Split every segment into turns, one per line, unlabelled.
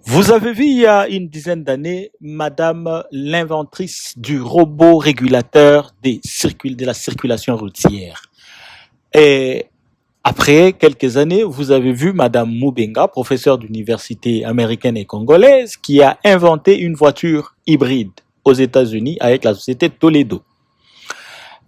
Vous avez vu il y a une dizaine d'années, Madame l'inventrice du robot régulateur de la circulation routière. Et après quelques années, vous avez vu Madame Mubenga, professeure d'université américaine et congolaise, qui a inventé une voiture hybride aux États-Unis avec la société Toledo.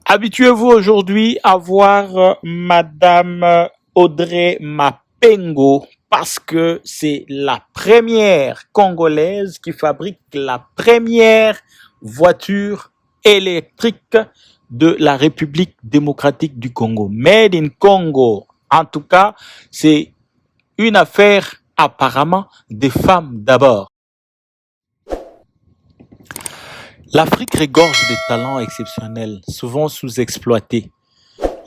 Habituez-vous aujourd'hui à voir Madame Audrey Mapengo parce que c'est la première Congolaise qui fabrique la première voiture électrique de la République démocratique du Congo. Made in Congo. En tout cas, c'est une affaire apparemment des femmes d'abord. L'Afrique regorge de talents exceptionnels, souvent sous-exploités.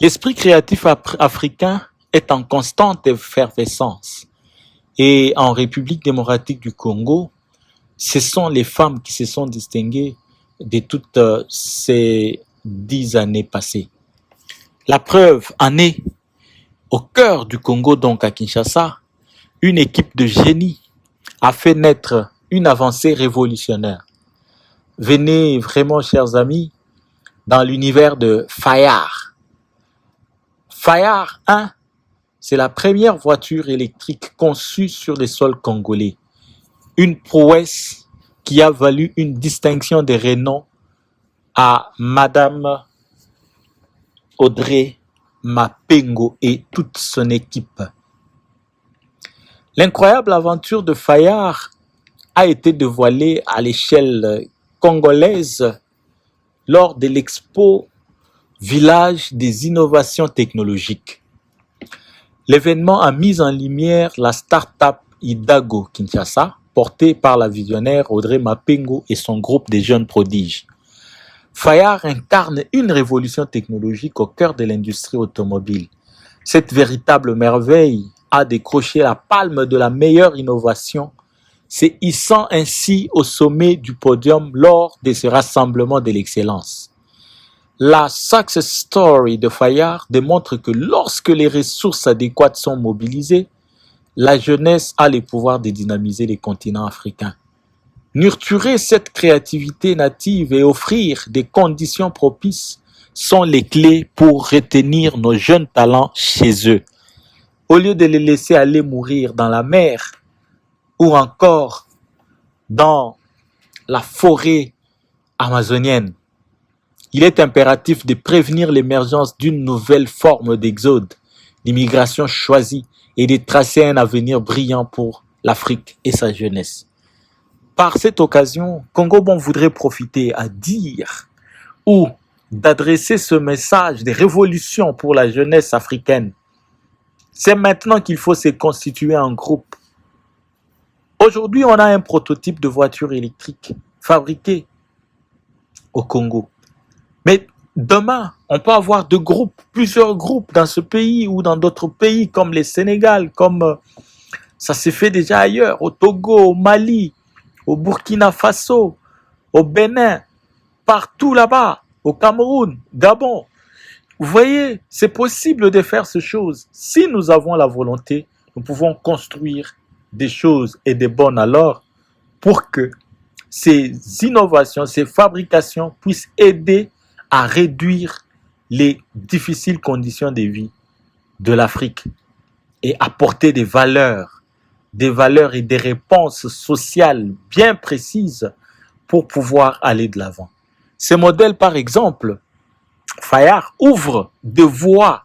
L'esprit créatif africain est en constante effervescence. Et en République démocratique du Congo, ce sont les femmes qui se sont distinguées de toutes ces 10 années passées. La preuve en est, au cœur du Congo, donc à Kinshasa, une équipe de génies a fait naître une avancée révolutionnaire. Venez vraiment, chers amis, dans l'univers de Fayard. Fayard 1, c'est la première voiture électrique conçue sur les sols congolais. Une prouesse qui a valu une distinction de renom à Madame Audrey Mapengo et toute son équipe. L'incroyable aventure de Fayard a été dévoilée à l'échelle congolaise lors de l'expo Village des innovations technologiques. L'événement a mis en lumière la start-up Idago Kinshasa, portée par la visionnaire Audrey Mapengo et son groupe de jeunes prodiges. Fayard incarne une révolution technologique au cœur de l'industrie automobile. Cette véritable merveille a décroché la palme de la meilleure innovation, se hissant ainsi au sommet du podium lors de ce rassemblement de l'excellence. La success story de Fayard démontre que lorsque les ressources adéquates sont mobilisées, la jeunesse a le pouvoir de dynamiser les continents africains. Nurturer cette créativité native et offrir des conditions propices sont les clés pour retenir nos jeunes talents chez eux. Au lieu de les laisser aller mourir dans la mer ou encore dans la forêt amazonienne, il est impératif de prévenir l'émergence d'une nouvelle forme d'exode, l'immigration choisie, et de tracer un avenir brillant pour l'Afrique et sa jeunesse. Par cette occasion, Congo Bon voudrait profiter à dire ou d'adresser ce message de révolution pour la jeunesse africaine. C'est maintenant qu'il faut se constituer en groupe. Aujourd'hui, on a un prototype de voiture électrique fabriqué au Congo. Mais demain, on peut avoir plusieurs groupes dans ce pays ou dans d'autres pays comme le Sénégal, comme ça s'est fait déjà ailleurs, au Togo, au Mali, au Burkina Faso, au Bénin, partout là-bas, au Cameroun, Gabon. Vous voyez, c'est possible de faire ces choses. Si nous avons la volonté, nous pouvons construire des choses et des bonnes alors pour que ces innovations, ces fabrications puissent aider à réduire les difficiles conditions de vie de l'Afrique et apporter des valeurs et des réponses sociales bien précises pour pouvoir aller de l'avant. Ces modèles, par exemple, Fayard ouvre des voies,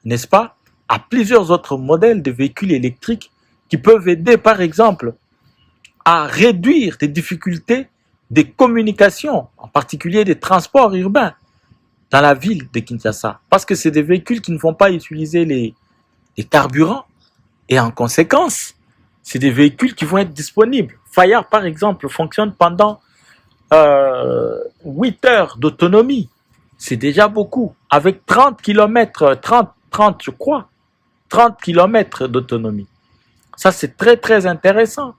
n'est-ce pas, à plusieurs autres modèles de véhicules électriques qui peuvent aider, par exemple, à réduire les difficultés des communications, en particulier des transports urbains dans la ville de Kinshasa. Parce que c'est des véhicules qui ne vont pas utiliser les carburants et en conséquence, c'est des véhicules qui vont être disponibles. Fayard, par exemple, fonctionne pendant 8 heures d'autonomie. C'est déjà beaucoup. Avec 30 km, 30 je crois, 30 km d'autonomie. Ça, c'est très, très intéressant.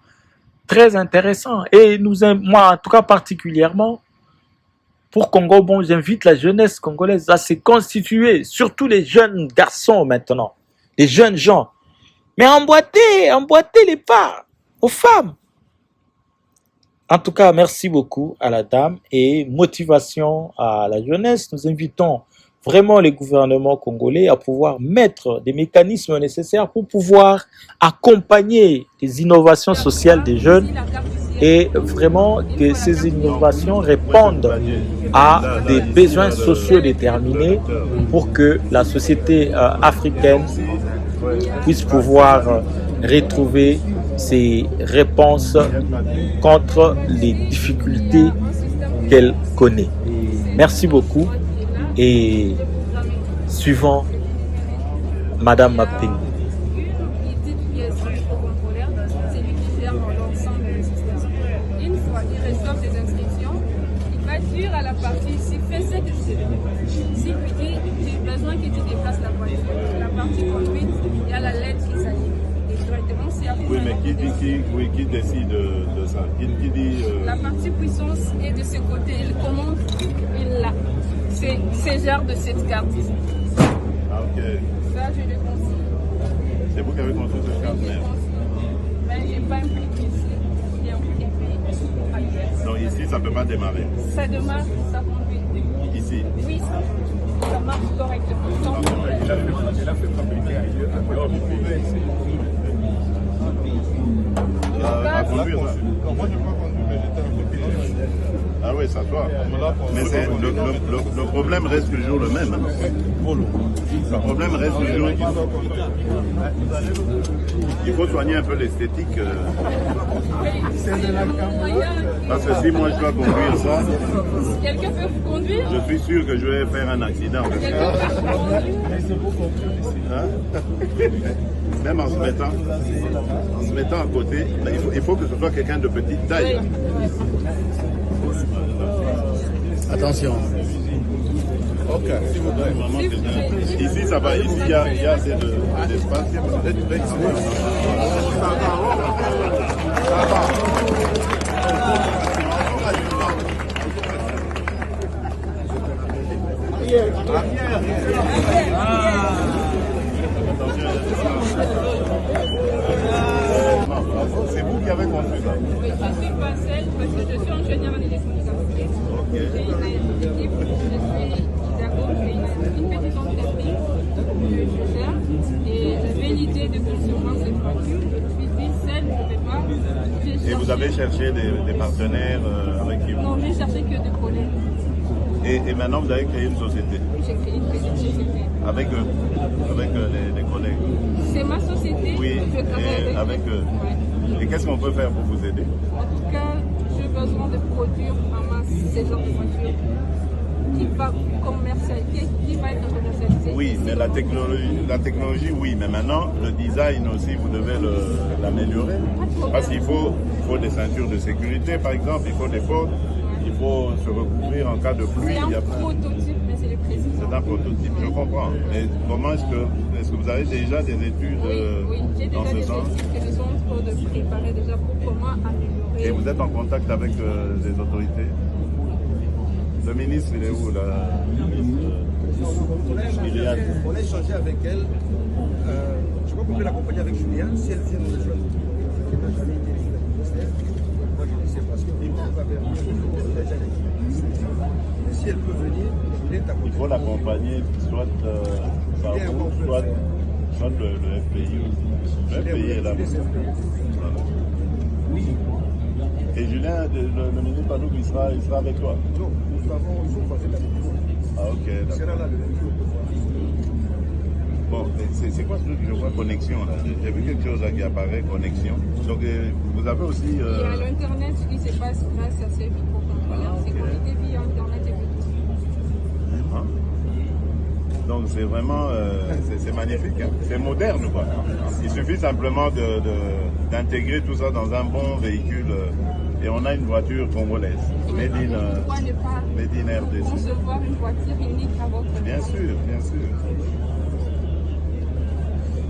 Très intéressant. Et moi, en tout cas, particulièrement, pour Congo Bon, j'invite la jeunesse congolaise à se constituer, surtout les jeunes garçons maintenant, les jeunes gens. Mais emboîter les pas aux femmes. En tout cas, merci beaucoup à la dame et motivation à la jeunesse. Nous invitons vraiment les gouvernements congolais à pouvoir mettre des mécanismes nécessaires pour pouvoir accompagner les innovations sociales des jeunes et vraiment que ces innovations répondent à des besoins sociaux déterminés pour que la société africaine puisse pouvoir retrouver ses réponses contre les difficultés qu'elle connaît. Merci beaucoup et suivant Madame Maping.
À la partie ici, fais ce que je te demande. Si lui dit, j'ai besoin que tu déplaces la voiture. La partie conduite, il y a la lettre qui s'allie. Et directement, c'est à
oui, mais qui décide de ça? Qui dit
La partie puissance est de ce côté. Il commande, il l'a. C'est genre de cette carte.
Ah, ok.
Ça, je le conseille.
C'est vous qui avez construit cette carte mère?
Mais je n'ai pas impliqué ici. Il y a impliqué ailleurs.
Donc ici, ça ne peut pas démarrer.
Ça démarre, ça conduit.
Ici?
Oui, ça marche correctement.
Il a fait fabriquer ailleurs, en dehors du pays. À conduire, ça? Non, moi je ne peux pas conduire, mais j'étais un peu. Ah oui, ça doit. Mais le problème reste toujours le même. Hein. Le problème reste toujours. Il faut soigner un peu l'esthétique. Parce que si moi je dois conduire ça,
quelqu'un peut conduire?
Je suis sûr que je vais faire un accident. Hein? Même en se mettant à côté, il faut que ce soit quelqu'un de petite taille.
Attention.
Ok. Ici, ça va. Ici, il y a assez d'espace. C'est vous qui avez construit ça?
Oui, je ne suis pas seule parce que je suis ingénieure en télécommunications. J'ai une équipe, je suis d'accord, j'ai une petite entreprise que je gère et j'avais l'idée de concevoir cette voiture. Je suis dit seule, je ne vais pas.
Et vous avez cherché des partenaires avec qui vous...
Non, j'ai cherché que des collègues.
Et maintenant, vous avez créé une société?
J'ai créé une petite société.
Avec eux? Avec les collègues?
C'est ma société.
Oui,
je travaille
avec eux. Ouais. Et qu'est-ce qu'on peut faire pour vous aider?
En tout cas, j'ai besoin de produire en masse ces genres de voitures qui va être commercialisé.
Oui, mais la technologie, oui, mais maintenant, le design aussi, vous devez l'améliorer. Parce qu'il faut des ceintures de sécurité, par exemple, il faut des portes, il faut se recouvrir en cas de pluie.
C'est un prototype, mais c'est le président.
C'est un prototype, je comprends. Mais comment est-ce que vous avez déjà des études
oui, j'ai déjà des études que nous sommes en train de préparer déjà pour comment améliorer.
Et vous êtes en contact avec les autorités? Le ministre, il est où là?
On a échangé avec elle. Je crois qu'on peut l'accompagner avec Julien si elle vient nous rejoindre. Moi je dis c'est parce qu'il ne peut pas venir. Mais si elle peut venir, Julien t'accompagne.
Il faut l'accompagner, soit par vous, soit le FPI aussi. Le FPI est là.
Oui.
Et Julien, le ministre Panouk, il sera avec toi?
Non, nous avons fait la vidéo.
Ah ok,
il sera là le même jour.
Bon, c'est quoi ce truc que je vois, connexion là? J'ai vu quelque chose là qui apparaît, connexion. Donc vous avez aussi...
Il y a l'internet qui se passe grâce à ces microcontrôleurs. C'est connecté via internet et Bluetooth.
Hein? Donc c'est vraiment, c'est magnifique, hein? C'est moderne quoi. Il suffit simplement d'intégrer tout ça dans un bon véhicule et on a une voiture congolaise, made in RDC.
Concevoir une voiture unique à votre
Bien sûr, bien sûr.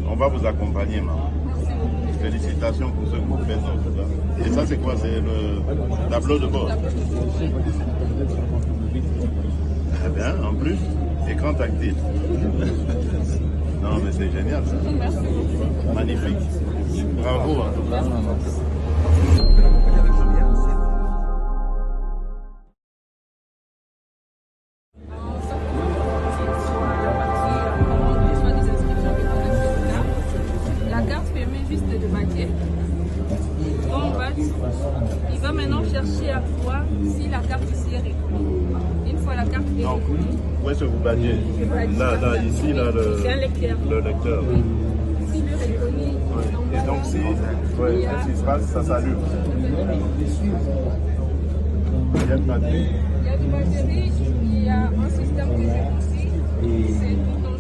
On va vous accompagner, maman. Félicitations pour ce que vous faites en tout cas. Et ça c'est quoi? C'est le tableau de bord. Très bien, en plus, écran tactile. Non mais c'est génial ça. Magnifique. Bravo en tout cas.
il va maintenant chercher à voir si la carte ici est reconnue. Une fois la carte est reconnue,
où est-ce que vous badgez? Là, ici, là,
c'est un lecteur.
le lecteur.
Oui. S'il est reconnu,
Et donc, si, qu'est-ce qui se passe? Ça s'allume. Il y a une batterie.
il y a des batteries, il y a un système que j'ai aussi, c'est tout